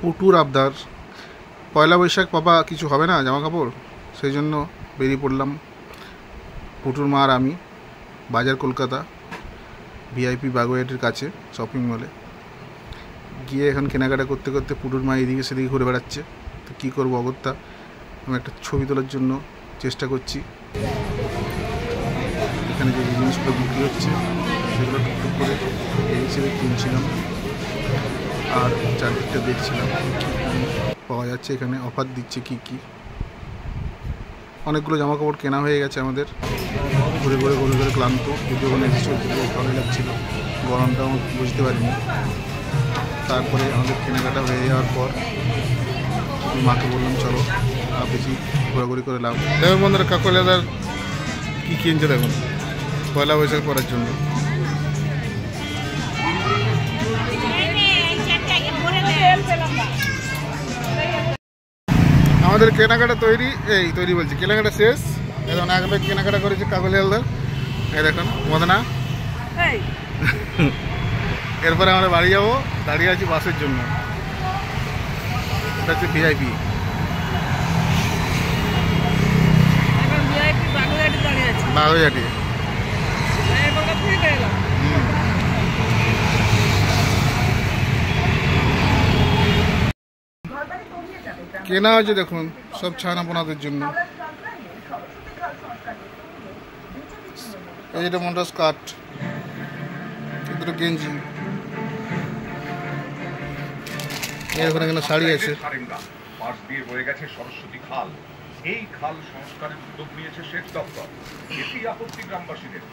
পুটুর আবদার। পয়লা বৈশাখ পাপা কিছু হবে না জামা কাপড়, সেই জন্য বেরিয়ে পড়লাম পুটুর মা আর আমি বাজার কলকাতা ভিআইপি বাগুইহাটির কাছে শপিং মলে গিয়ে এখন কেনাকাটা করতে করতে পুটুর মা এদিকে সেদিকে ঘুরে বেড়াচ্ছে। তো কী করবো অগত্যা আমি একটা ছবি তোলার জন্য চেষ্টা করছি। এখানে যে জিনিসগুলো বিক্রি হচ্ছে সেগুলো টুকটুক করে এই হিসেবে কিনছিলাম আর চারদিকটা দেখছিলাম পাওয়া যাচ্ছে এখানে অফার দিচ্ছে কি কি। অনেকগুলো জামা কাপড় কেনা হয়ে গেছে আমাদের, ঘুরে ঘুরে ঘুরে ঘুরে ক্লান্ত, যদিও ওখানে ভালো লাগছিল, গরমটাও বুঝতে পারিনি। তারপরে আমাদের কেনাকাটা হয়ে যাওয়ার পর মাকে বললাম চলো আর বেশি ঘোরাঘুরি করে লাভ। দেখুন বন্ধুরা কাকলেদার কী কিনছে দেখুন পয়লা বৈশাখ করার জন্য। আমাদের কেনাকাটা তৈরি বলছি কেনাকাটা শেষ। এখন এক ব্যাগ কেনাকাটা করেছে কাকলিয়ালদার, এই দেখুন মদনা। এরপরে আমরা বাড়ি যাবো, দাঁড়িয়ে আছি বাসের জন্য। এটা হচ্ছে ভিআইপি বাগুইহাটি। কেনা হয়েছে দেখুন সব ছানাপোনাদের জন্য। এই যেটা মন্ডা স্কার্ট, দুটো গেঞ্জি, এখানে এখানে শাড়ি আছে। পাশ দিয়ে বয়ে গেছে সরস্বতী খাল। এই খাল সংস্কারের উদ্যোগ নিয়েছে সেচ দপ্তর। এটি আপত্তি গ্রামবাসীদের।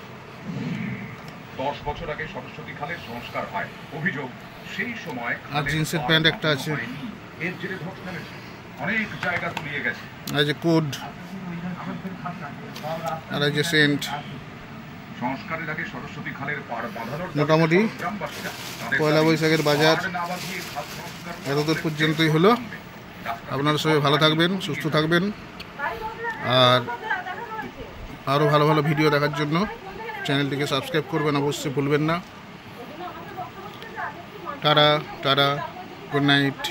10 বছর আগে সরস্বতী খালের সংস্কার হয়। অভিযোগ সেই সময় আর জিন্সের প্যান্ট একটা আছে। এর জেরে ধস নেমেছে, অনেক জায়গা তলিয়ে গেছে। এই যে কোড আর এই যে সেন্ট। সংস্কারের আগে সরস্বতী খালের পার বাঁধানোর মোটামুটি পয়লা বৈশাখের বাজার এতদূর পর্যন্তই হলো। আপনারা সবাই ভালো থাকবেন, সুস্থ থাকবেন, আর আরও ভালো ভালো ভিডিও দেখার জন্য চ্যানেলটিকে সাবস্ক্রাইব করবেন অবশ্যই ভুলবেন না। Tata tata, good night.